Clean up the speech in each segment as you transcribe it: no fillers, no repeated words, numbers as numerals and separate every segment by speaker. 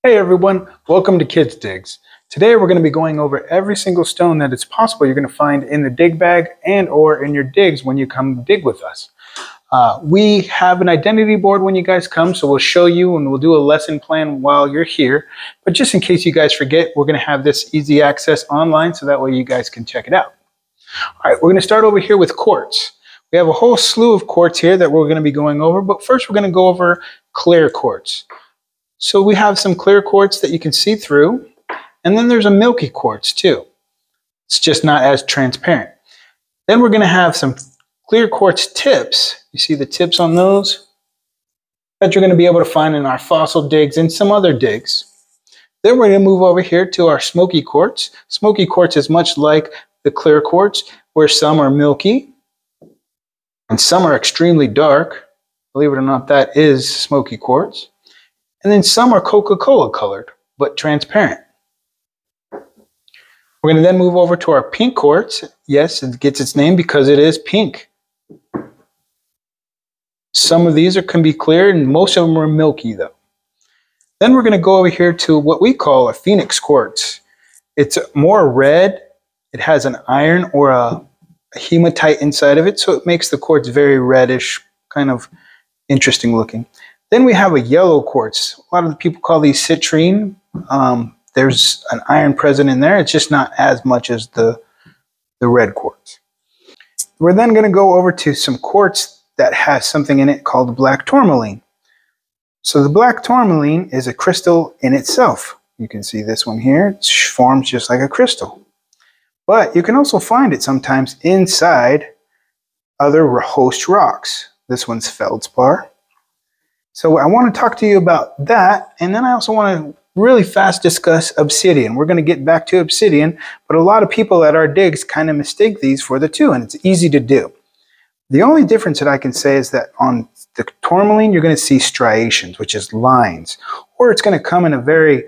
Speaker 1: Hey everyone, welcome to Kidz Digz. Today we're going to be going over every single stone that it's possible you're going to find in the dig bag and or in your digs when you come dig with us. We have an identity board when you guys come, so we'll show you and we'll do a lesson plan while you're here. But just in case you guys forget, we're going to have this easy access online so that way you guys can check it out. All right, we're going to start over here with quartz. We have a whole slew of quartz here that we're going to be going over, but first we're going to go over clear quartz. So we have some clear quartz that you can see through, and then there's a milky quartz too. It's just not as transparent. Then we're going to have some clear quartz tips. You see the tips on those? That you're going to be able to find in our fossil digs and some other digs. Then we're going to move over here to our smoky quartz. Smoky quartz is much like the clear quartz, where some are milky and some are extremely dark. Believe it or not, that is smoky quartz. And then some are Coca-Cola colored, but transparent. We're going to then move over to our pink quartz. Yes, it gets its name because it is pink. Some of these can be clear, and most of them are milky though. Then we're going to go over here to what we call a phoenix quartz. It's more red. It has an iron or a hematite inside of it, so it makes the quartz very reddish, kind of interesting looking. Then we have a yellow quartz. A lot of the people call these citrine. There's an iron present in there. It's just not as much as the red quartz. We're then going to go over to some quartz that has something in it called black tourmaline. So the black tourmaline is a crystal in itself. You can see this one here. It forms just like a crystal. But you can also find it sometimes inside other host rocks. This one's feldspar. So I want to talk to you about that, and then I also want to really fast discuss obsidian. We're going to get back to obsidian, but a lot of people at our digs kind of mistake these for the two, and it's easy to do. The only difference that I can say is that on the tourmaline, you're going to see striations, which is lines, or it's going to come in a very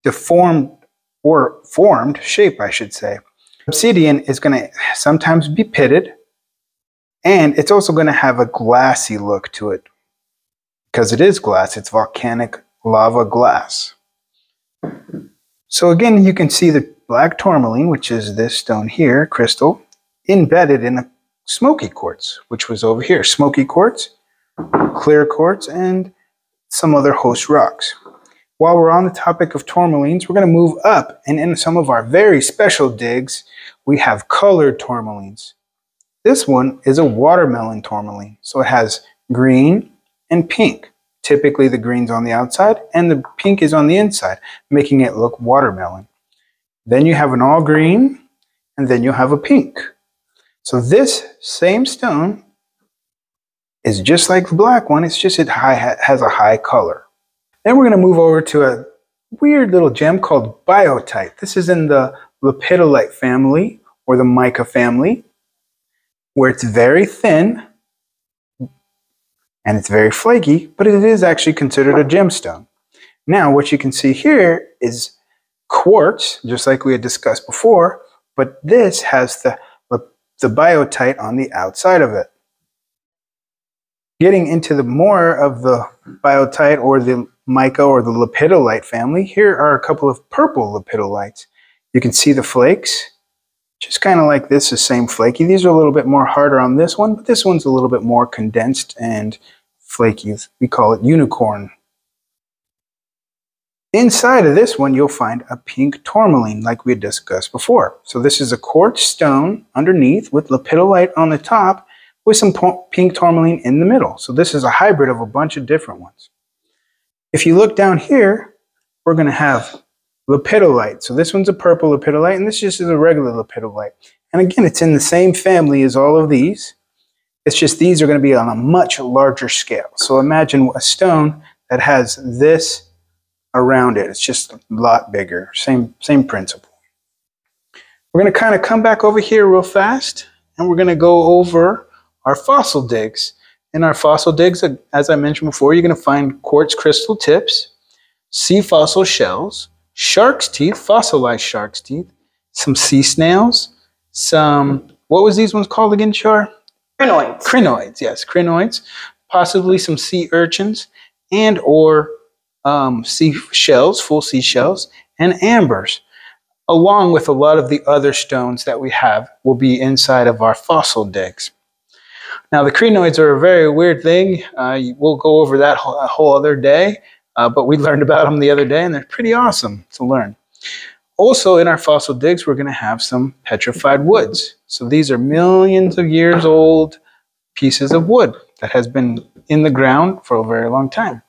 Speaker 1: deformed or formed shape, I should say. Obsidian is going to sometimes be pitted, and it's also going to have a glassy look to it. Because it is glass, it's volcanic lava glass. So again, you can see the black tourmaline, which is this stone here, crystal, embedded in a smoky quartz, which was over here. Smoky quartz, clear quartz, and some other host rocks. While we're on the topic of tourmalines, we're going to move up, and in some of our very special digs, we have colored tourmalines. This one is a watermelon tourmaline, so it has green and pink. Typically the green's on the outside and the pink is on the inside, making it look watermelon. Then you have an all green, and then you have a pink. So this same stone is just like the black one, it's just it has a high color. Then we're going to move over to a weird little gem called biotite. This is in the lepidolite family or the mica family, where it's very thin and it's very flaky, but it is actually considered a gemstone. Now, what you can see here is quartz, just like we had discussed before, but this has the biotite on the outside of it. Getting into the more of the biotite or the mica or the lepidolite family, here are a couple of purple lepidolites. You can see the flakes, just kind of like this, the same flaky. These are a little bit more harder on this one, but this one's a little bit more condensed and flaky. We call it unicorn. Inside of this one, you'll find a pink tourmaline like we had discussed before. So this is a quartz stone underneath with lepidolite on the top with some pink tourmaline in the middle. So this is a hybrid of a bunch of different ones. If you look down here, we're going to have lepidolite. So this one's a purple lepidolite, and this just is a regular lepidolite. And again, it's in the same family as all of these. It's just these are going to be on a much larger scale. So imagine a stone that has this around it. It's just a lot bigger. Same principle. We're going to kind of come back over here real fast, and we're going to go over our fossil digs. In our fossil digs, as I mentioned before, you're going to find quartz crystal tips, sea fossil shells, shark's teeth, fossilized shark's teeth, some sea snails, some, what was these ones called again, Char?
Speaker 2: Crinoids.
Speaker 1: Crinoids, yes, crinoids, possibly some sea urchins, and or seashells, full seashells, and ambers, along with a lot of the other stones that we have will be inside of our fossil digs. Now, the crinoids are a very weird thing. We'll go over that a whole other day, but we learned about them the other day, and they're pretty awesome to learn. Also, in our fossil digs, we're going to have some petrified woods. So these are millions of years old pieces of wood that has been in the ground for a very long time.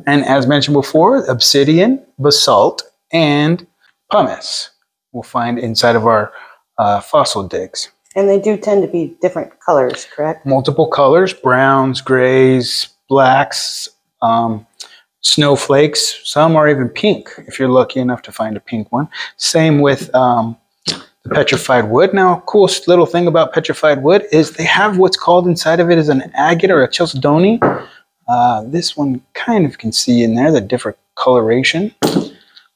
Speaker 1: And as mentioned before, obsidian, basalt, and pumice we'll find inside of our fossil digs.
Speaker 2: And they do tend to be different colors, correct?
Speaker 1: Multiple colors, browns, grays, blacks, snowflakes. Some are even pink, if you're lucky enough to find a pink one. Same with the petrified wood. Now, coolest little thing about petrified wood is they have what's called inside of it is an agate or a chalcedony. This one kind of can see in there the different coloration.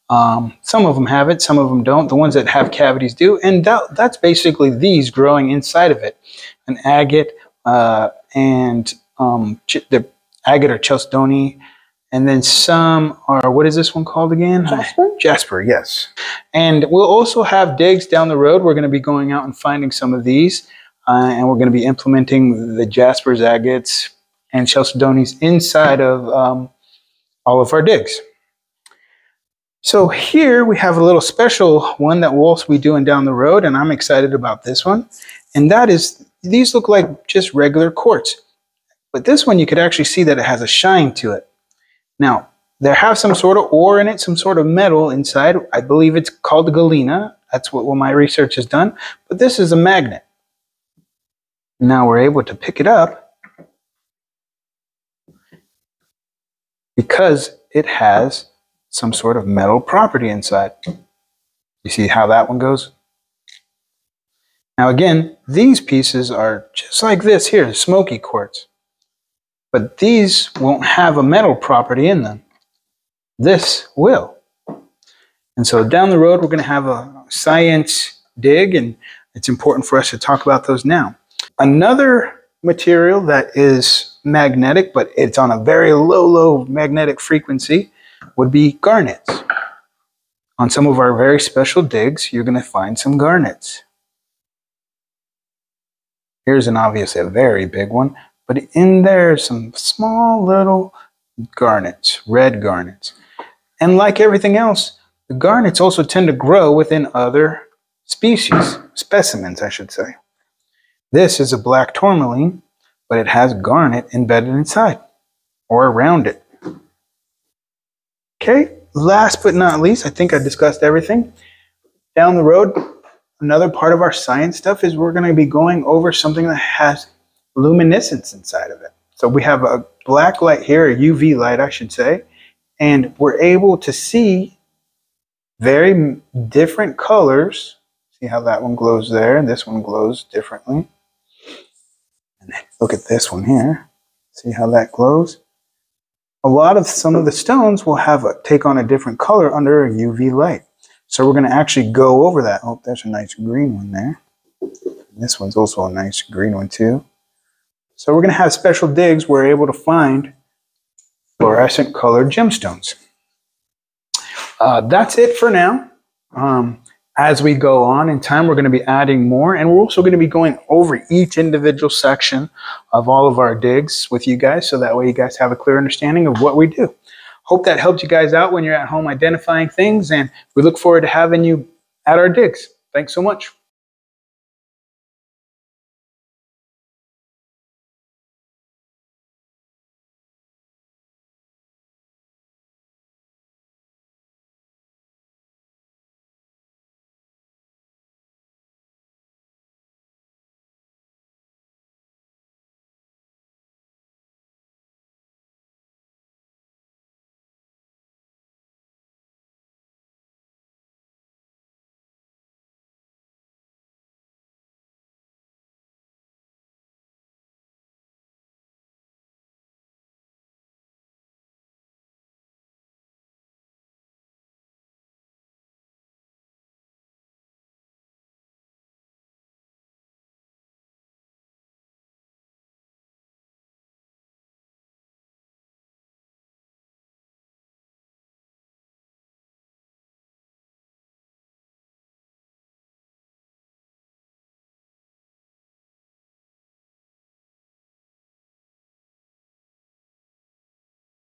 Speaker 1: Some of them have it, some of them don't. The ones that have cavities do, and that's basically these growing inside of it. An agate and the agate or chalcedony, and then some are, what is this one called again?
Speaker 2: Jasper?
Speaker 1: Jasper, yes. And we'll also have digs down the road. We're going to be going out and finding some of these, and we're going to be implementing the jaspers, agates, and chalcedonies inside of all of our digs. So here we have a little special one that we'll also be doing down the road, and I'm excited about this one. And that is, these look like just regular quartz. But this one, you could actually see that it has a shine to it. Now, there have some sort of ore in it, some sort of metal inside. I believe it's called galena. That's what my research has done. But this is a magnet. Now we're able to pick it up because it has some sort of metal property inside. You see how that one goes? Now again, these pieces are just like this here, the smoky quartz. But these won't have a metal property in them. This will. And so down the road, we're going to have a science dig, and it's important for us to talk about those now. Another material that is magnetic, but it's on a very low magnetic frequency, would be garnets. On some of our very special digs, you're going to find some garnets. Here's obviously a very big one, but in there some small little garnets, red garnets. And like everything else, the garnets also tend to grow within other species, specimens, I should say. This is a black tourmaline, but it has garnet embedded inside or around it. Okay, last but not least, I think I discussed everything. Down the road, another part of our science stuff is we're going to be going over something that has luminescence inside of it. So we have a black light here, a UV light, I should say, and we're able to see very different colors. See how that one glows there, and this one glows differently. And then look at this one here. See how that glows? Some of the stones will take on a different color under a UV light. So we're going to actually go over that. Oh, there's a nice green one there. This one's also a nice green one too. So we're going to have special digs where we're able to find fluorescent colored gemstones. That's it for now. As we go on in time, we're going to be adding more, and we're also going to be going over each individual section of all of our digs with you guys, so that way you guys have a clear understanding of what we do. Hope that helped you guys out when you're at home identifying things, and we look forward to having you at our digs. Thanks so much.